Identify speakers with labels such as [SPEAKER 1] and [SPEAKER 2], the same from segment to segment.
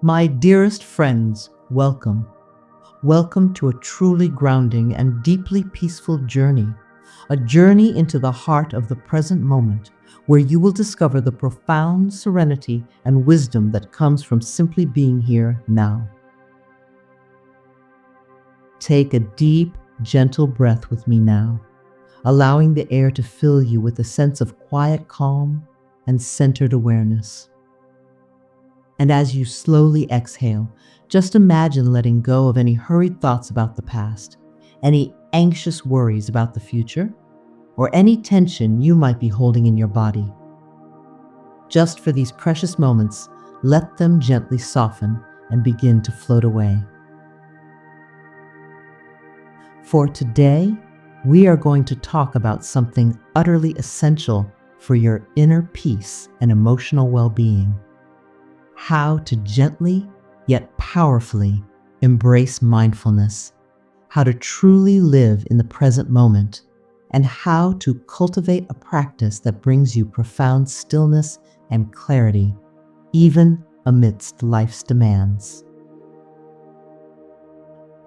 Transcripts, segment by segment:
[SPEAKER 1] My dearest friends, welcome. Welcome to a truly grounding and deeply peaceful journey, a journey into the heart of the present moment, where you will discover the profound serenity and wisdom that comes from simply being here now. Take a deep, gentle breath with me now, allowing the air to fill you with a sense of quiet calm and centered awareness. And as you slowly exhale, just imagine letting go of any hurried thoughts about the past, any anxious worries about the future, or any tension you might be holding in your body. Just for these precious moments, let them gently soften and begin to float away. For today, we are going to talk about something utterly essential for your inner peace and emotional well-being. How to gently yet powerfully embrace mindfulness, how to truly live in the present moment, and how to cultivate a practice that brings you profound stillness and clarity, even amidst life's demands.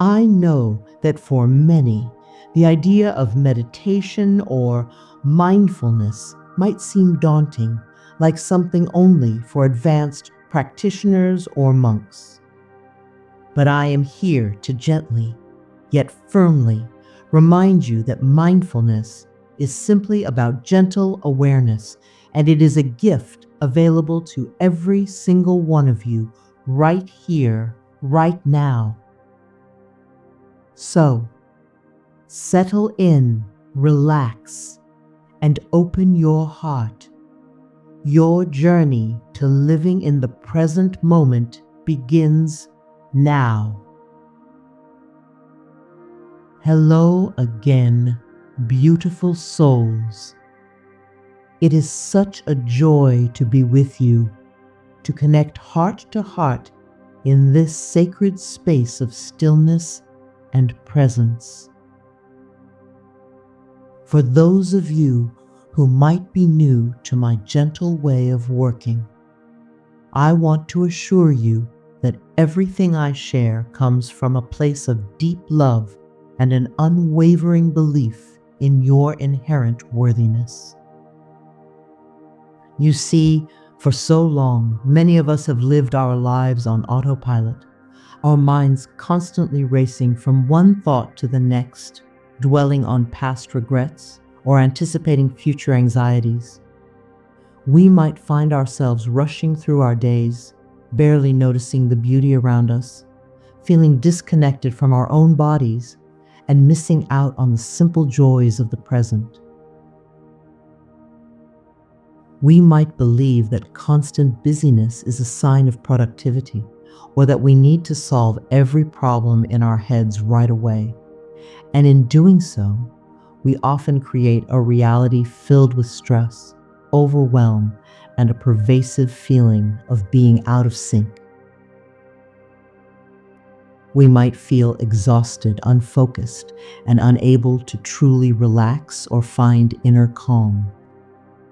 [SPEAKER 1] I know that for many, the idea of meditation or mindfulness might seem daunting, like something only for advanced practitioners or monks. But I am here to gently, yet firmly, remind you that mindfulness is simply about gentle awareness, and it is a gift available to every single one of you right here, right now. So, settle in, relax, and open your heart. Your journey to living in the present moment begins now. Hello again, beautiful souls. It is such a joy to be with you, to connect heart to heart in this sacred space of stillness and presence. For those of you who might be new to my gentle way of working, I want to assure you that everything I share comes from a place of deep love and an unwavering belief in your inherent worthiness. You see, for so long, many of us have lived our lives on autopilot, our minds constantly racing from one thought to the next, dwelling on past regrets or anticipating future anxieties. We might find ourselves rushing through our days, barely noticing the beauty around us, feeling disconnected from our own bodies, and missing out on the simple joys of the present. We might believe that constant busyness is a sign of productivity, or that we need to solve every problem in our heads right away. And in doing so, we often create a reality filled with stress, overwhelm, and a pervasive feeling of being out of sync. We might feel exhausted, unfocused, and unable to truly relax or find inner calm.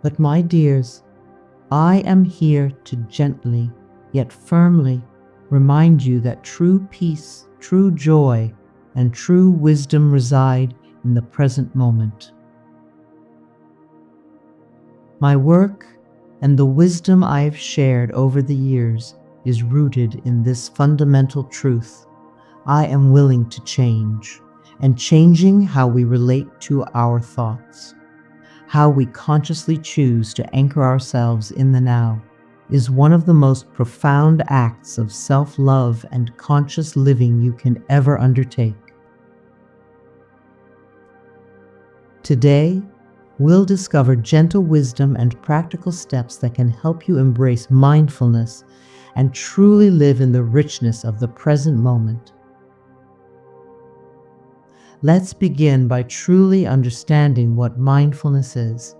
[SPEAKER 1] But my dears, I am here to gently, yet firmly, remind you that true peace, true joy, and true wisdom reside in the present moment. My work and the wisdom I have shared over the years is rooted in this fundamental truth. I am willing to change, and changing how we relate to our thoughts, how we consciously choose to anchor ourselves in the now, is one of the most profound acts of self-love and conscious living you can ever undertake. Today, we'll discover gentle wisdom and practical steps that can help you embrace mindfulness and truly live in the richness of the present moment. Let's begin by truly understanding what mindfulness is,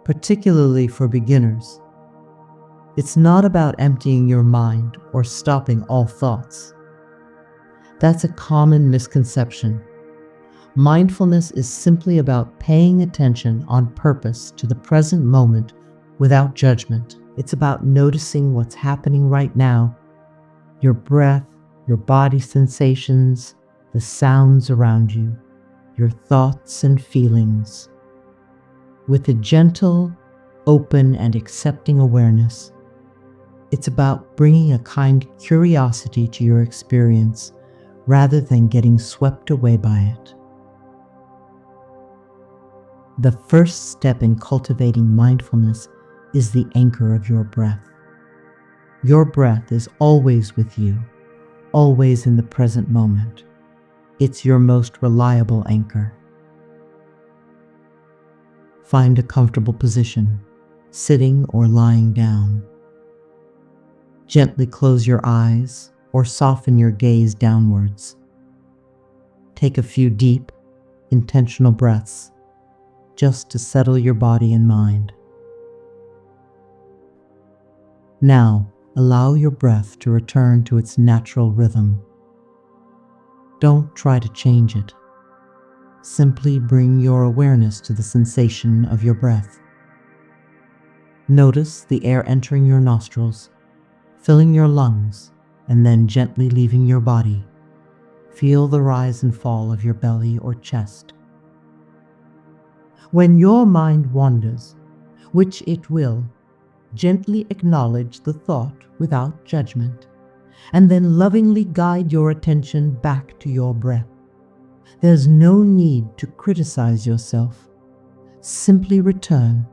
[SPEAKER 1] particularly for beginners. It's not about emptying your mind or stopping all thoughts. That's a common misconception. Mindfulness is simply about paying attention on purpose to the present moment without judgment. It's about noticing what's happening right now Your breath, your body sensations, the sounds around you, your thoughts and feelings. With a gentle, open, and accepting awareness, it's about bringing a kind curiosity to your experience rather than getting swept away by it. The first step in cultivating mindfulness is the anchor of your breath. Your breath is always with you, always in the present moment. It's your most reliable anchor. Find a comfortable position, sitting or lying down. Gently close your eyes or soften your gaze downwards. Take a few deep, intentional breaths just to settle your body and mind. Now, allow your breath to return to its natural rhythm. Don't try to change it. Simply bring your awareness to the sensation of your breath. Notice the air entering your nostrils, filling your lungs, and then gently leaving your body. Feel the rise and fall of your belly or chest. When your mind wanders, which it will, gently acknowledge the thought without judgment, and then lovingly guide your attention back to your breath. There's no need to criticize yourself. Simply return.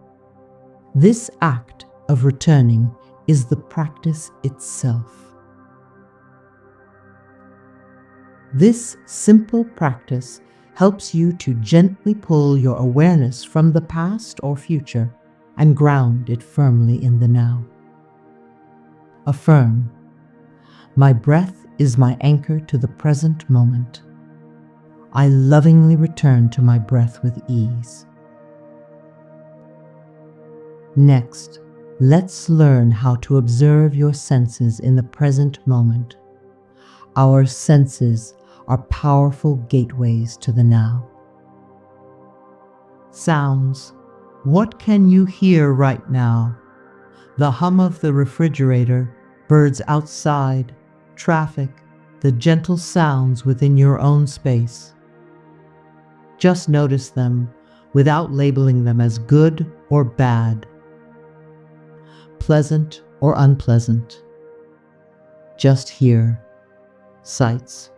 [SPEAKER 1] This act of returning is the practice itself. This simple practice helps you to gently pull your awareness from the past or future and ground it firmly in the now. Affirm, my breath is my anchor to the present moment. I lovingly return to my breath with ease. Next, let's learn how to observe your senses in the present moment. Our senses are powerful gateways to the now. Sounds. What can you hear right now? The hum of the refrigerator, birds outside, traffic, the gentle sounds within your own space. Just notice them without labeling them as good or bad, pleasant or unpleasant. Just hear. Sights.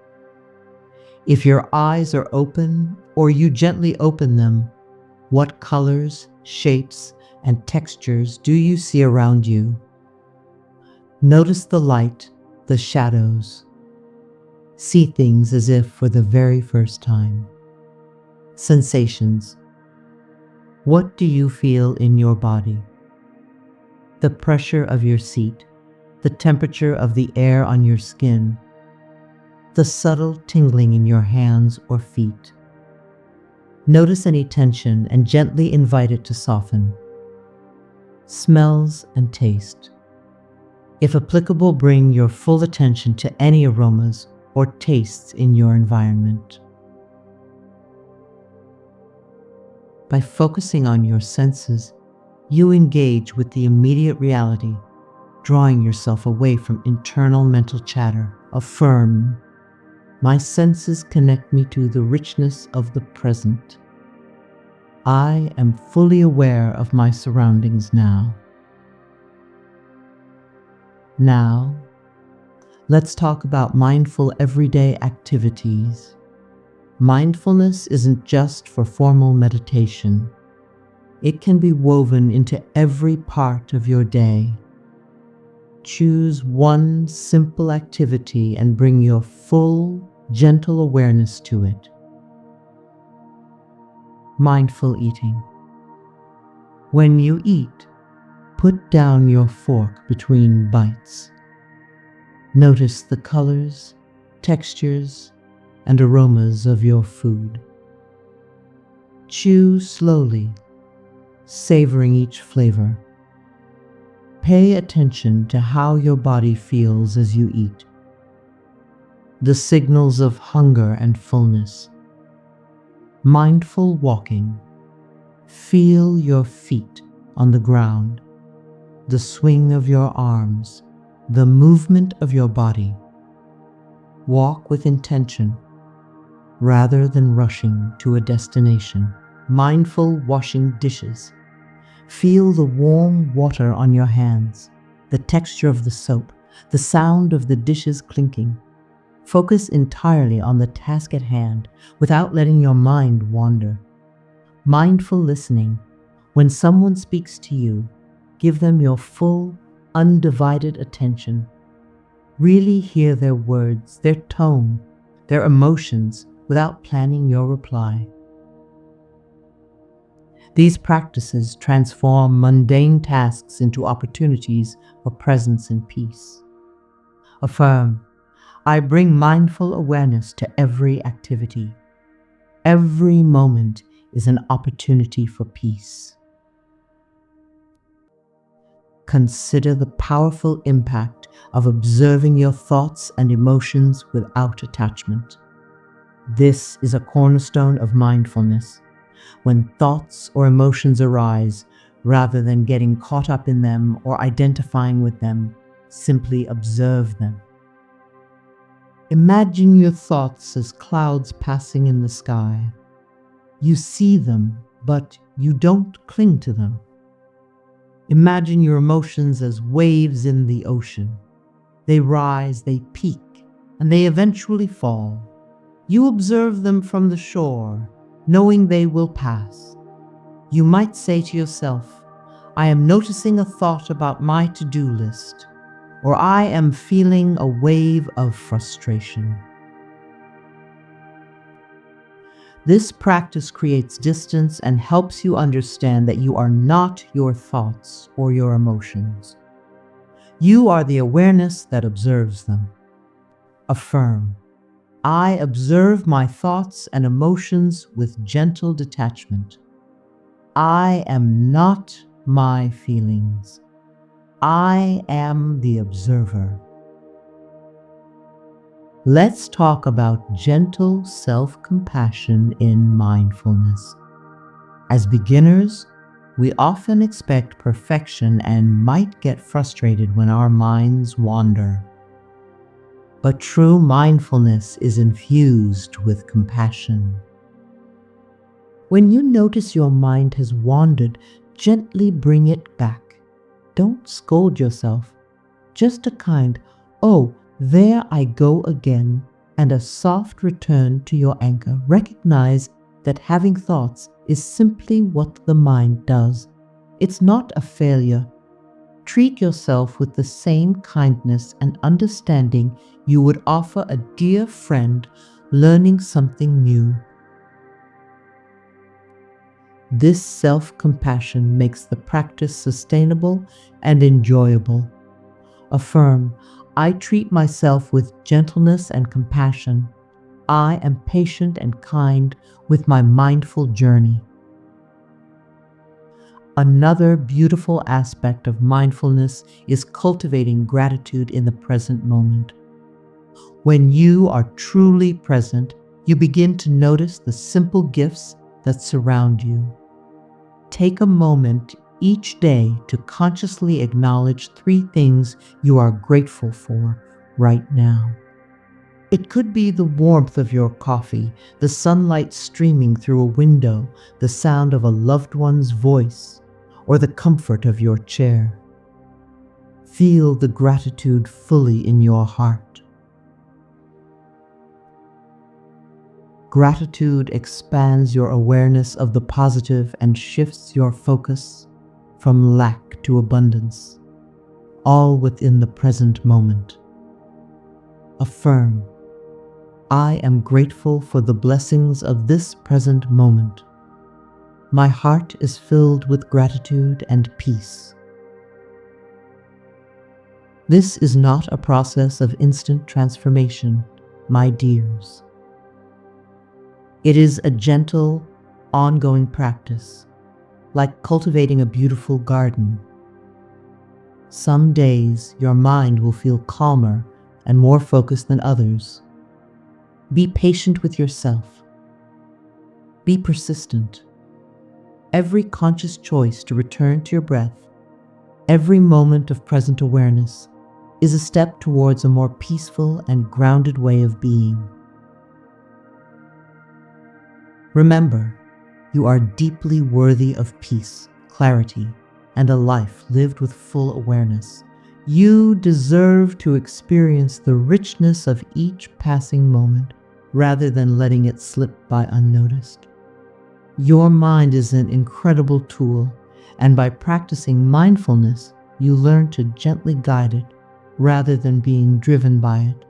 [SPEAKER 1] If your eyes are open or you gently open them, what colors, shapes, and textures do you see around you? Notice the light, the shadows. See things as if for the very first time. Sensations. What do you feel in your body? The pressure of your seat, the temperature of the air on your skin, the subtle tingling in your hands or feet. Notice any tension and gently invite it to soften. Smells and taste. If applicable, bring your full attention to any aromas or tastes in your environment. By focusing on your senses, you engage with the immediate reality, drawing yourself away from internal mental chatter. Affirm, my senses connect me to the richness of the present. I am fully aware of my surroundings now. Now, let's talk about mindful everyday activities. Mindfulness isn't just for formal meditation. It can be woven into every part of your day. Choose one simple activity and bring your full, gentle awareness to it. Mindful eating. When you eat, put down your fork between bites. Notice the colors, textures, and aromas of your food. Chew slowly, savoring each flavor. Pay attention to how your body feels as you eat. The signals of hunger and fullness. Mindful walking. Feel your feet on the ground, the swing of your arms, the movement of your body. Walk with intention rather than rushing to a destination. Mindful washing dishes. Feel the warm water on your hands, the texture of the soap, the sound of the dishes clinking. Focus entirely on the task at hand without letting your mind wander. Mindful listening. When someone speaks to you, give them your full, undivided attention. Really hear their words, their tone, their emotions without planning your reply. These practices transform mundane tasks into opportunities for presence and peace. Affirm, I bring mindful awareness to every activity. Every moment is an opportunity for peace. Consider the powerful impact of observing your thoughts and emotions without attachment. This is a cornerstone of mindfulness. When thoughts or emotions arise, rather than getting caught up in them or identifying with them, simply observe them. Imagine your thoughts as clouds passing in the sky. You see them, but you don't cling to them. Imagine your emotions as waves in the ocean. They rise, they peak, and they eventually fall. You observe them from the shore, knowing they will pass. You might say to yourself, I am noticing a thought about my to-do list, or I am feeling a wave of frustration. This practice creates distance and helps you understand that you are not your thoughts or your emotions. You are the awareness that observes them. Affirm, I observe my thoughts and emotions with gentle detachment. I am not my feelings. I am the observer. Let's talk about gentle self-compassion in mindfulness. As beginners, we often expect perfection and might get frustrated when our minds wander. But true mindfulness is infused with compassion. When you notice your mind has wandered, gently bring it back. Don't scold yourself. Just a kind, oh, there I go again, and a soft return to your anchor. Recognize that having thoughts is simply what the mind does. It's not a failure. Treat yourself with the same kindness and understanding you would offer a dear friend learning something new. This self-compassion makes the practice sustainable and enjoyable. Affirm, I treat myself with gentleness and compassion. I am patient and kind with my mindful journey. Another beautiful aspect of mindfulness is cultivating gratitude in the present moment. When you are truly present, you begin to notice the simple gifts that surround you. Take a moment each day to consciously acknowledge 3 things you are grateful for right now. It could be the warmth of your coffee, the sunlight streaming through a window, the sound of a loved one's voice, or the comfort of your chair. Feel the gratitude fully in your heart. Gratitude expands your awareness of the positive and shifts your focus from lack to abundance, all within the present moment. Affirm, I am grateful for the blessings of this present moment. My heart is filled with gratitude and peace. This is not a process of instant transformation, my dears. It is a gentle, ongoing practice, like cultivating a beautiful garden. Some days your mind will feel calmer and more focused than others. Be patient with yourself. Be persistent. Every conscious choice to return to your breath, every moment of present awareness, is a step towards a more peaceful and grounded way of being. Remember, you are deeply worthy of peace, clarity, and a life lived with full awareness. You deserve to experience the richness of each passing moment rather than letting it slip by unnoticed. Your mind is an incredible tool, and by practicing mindfulness, you learn to gently guide it rather than being driven by it.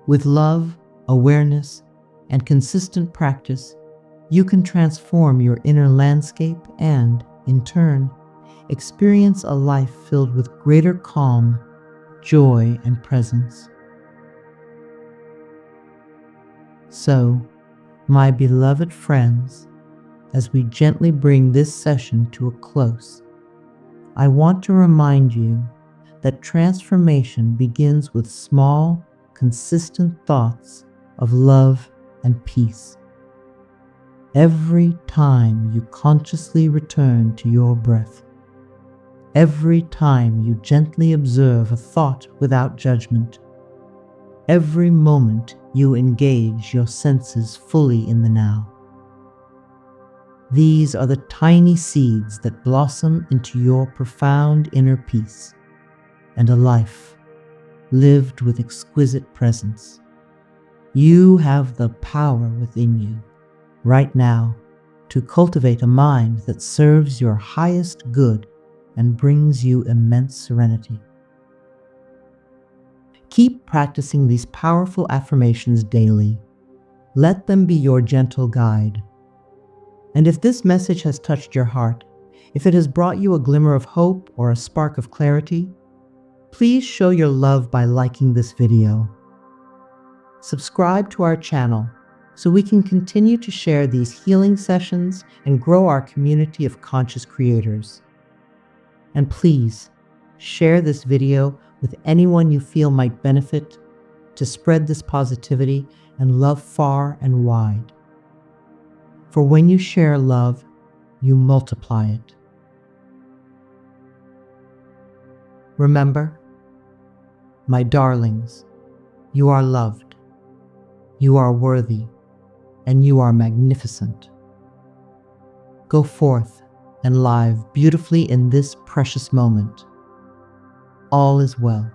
[SPEAKER 1] With love, awareness, and consistent practice, you can transform your inner landscape and, in turn, experience a life filled with greater calm, joy, and presence. So, my beloved friends, as we gently bring this session to a close, I want to remind you that transformation begins with small, consistent thoughts of love and peace. Every time you consciously return to your breath, every time you gently observe a thought without judgment, every moment you engage your senses fully in the now, these are the tiny seeds that blossom into your profound inner peace and a life lived with exquisite presence. You have the power within you right now to cultivate a mind that serves your highest good and brings you immense serenity. Keep practicing these powerful affirmations daily. Let them be your gentle guide. And if this message has touched your heart, if it has brought you a glimmer of hope or a spark of clarity, please show your love by liking this video. Subscribe to our channel so we can continue to share these healing sessions and grow our community of conscious creators. And please, share this video with anyone you feel might benefit to spread this positivity and love far and wide. For when you share love, you multiply it. Remember, my darlings, you are loved, you are worthy, and you are magnificent. Go forth and live beautifully in this precious moment. All is well.